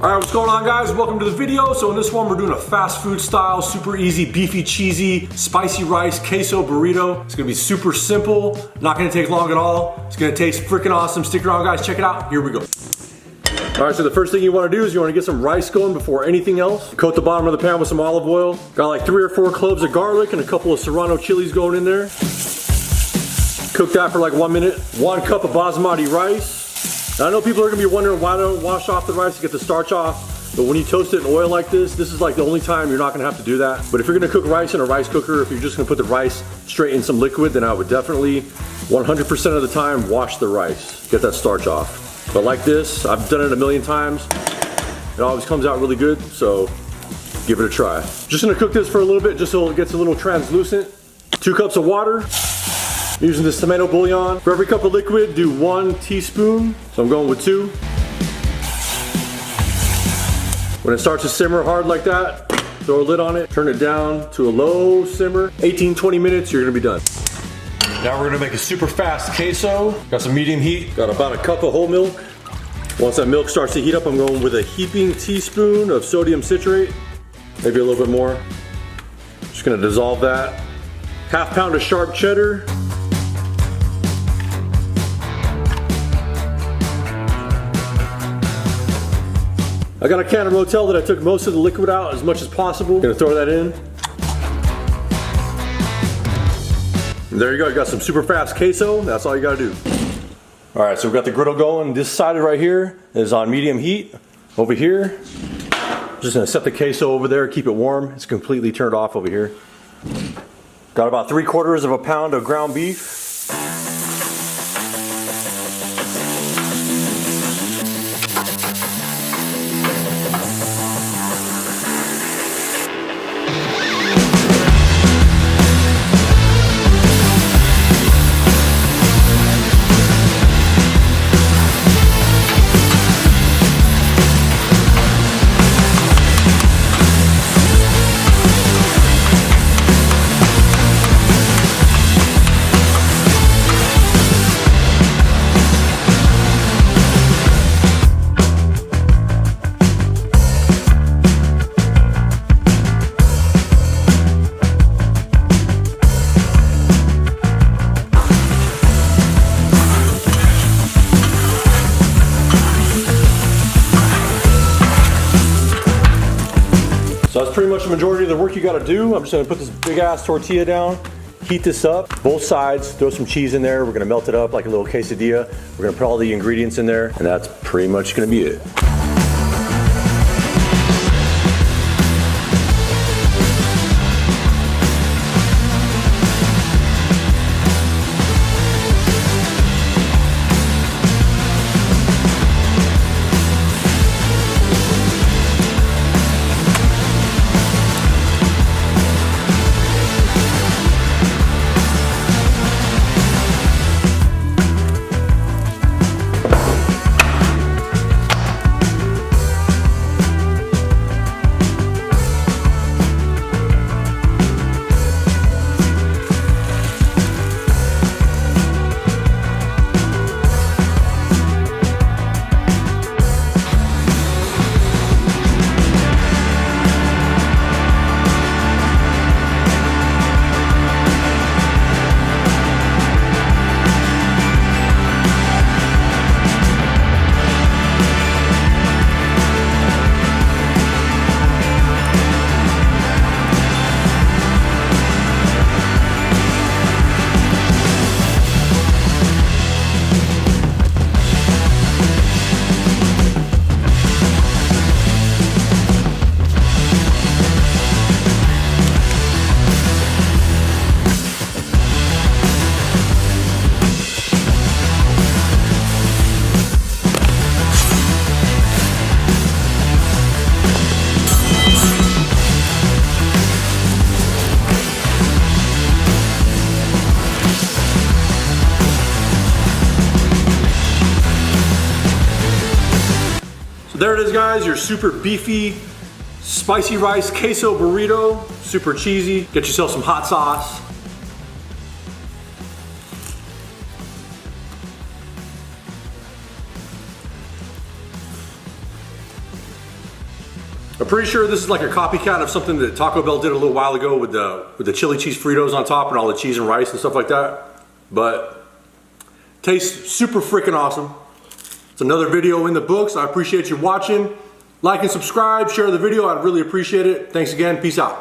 Alright, what's going on, guys? Welcome to the video. So in this one, we're doing a fast food style, super easy, beefy, cheesy, spicy rice, queso burrito. It's gonna be super simple, not gonna take long at all. It's gonna taste freaking awesome. Stick around, guys, check it out. Here we go. Alright, so the first thing you wanna do is you wanna get some rice going before anything else. Coat the bottom of the pan with some olive oil. Got like 3 or 4 cloves of garlic and a couple of serrano chilies going in there. Cook that for like 1 minute. 1 cup of basmati rice. Now, I know people are gonna be wondering why don't wash off the rice to get the starch off, but when you toast it in oil like this is like the only time you're not gonna have to do that. But if you're gonna cook rice in a rice cooker, if you're just gonna put the rice straight in some liquid, then I would definitely 100% of the time wash the rice, get that starch off. But like this, I've done it a million times. It always comes out really good, so give it a try. Just gonna cook this for a little bit just so it gets a little translucent. 2 cups of water. I'm using this tomato bouillon. For every cup of liquid, do 1 teaspoon. So I'm going with 2. When it starts to simmer hard like that, throw a lid on it, turn it down to a low simmer. 18-20 minutes, you're gonna be done. Now we're gonna make a super fast queso. Got some medium heat, got about a cup of whole milk. Once that milk starts to heat up, I'm going with a heaping teaspoon of sodium citrate, maybe a little bit more. Just gonna dissolve that. 1/2 pound of sharp cheddar. I got a can of Rotel that I took most of the liquid out as much as possible. Gonna throw that in. And there you go, you got some super fast queso. That's all you gotta do. All right, so we've got the griddle going. This side right here is on medium heat. Over here, just gonna set the queso over there, keep it warm. It's completely turned off over here. Got about 3/4 of a pound of ground beef. So that's pretty much the majority of the work you gotta do. I'm just gonna put this big ass tortilla down, heat this up, both sides, throw some cheese in there. We're gonna melt it up like a little quesadilla. We're gonna put all the ingredients in there, and that's pretty much gonna be it. There it is, guys, your super beefy, spicy rice queso burrito. Super cheesy. Get yourself some hot sauce. I'm pretty sure this is like a copycat of something that Taco Bell did a little while ago with the chili cheese Fritos on top and all the cheese and rice and stuff like that. But tastes super freaking awesome. It's another video in the books. I appreciate you watching. Like and subscribe, share the video. I'd really appreciate it. Thanks again. Peace out.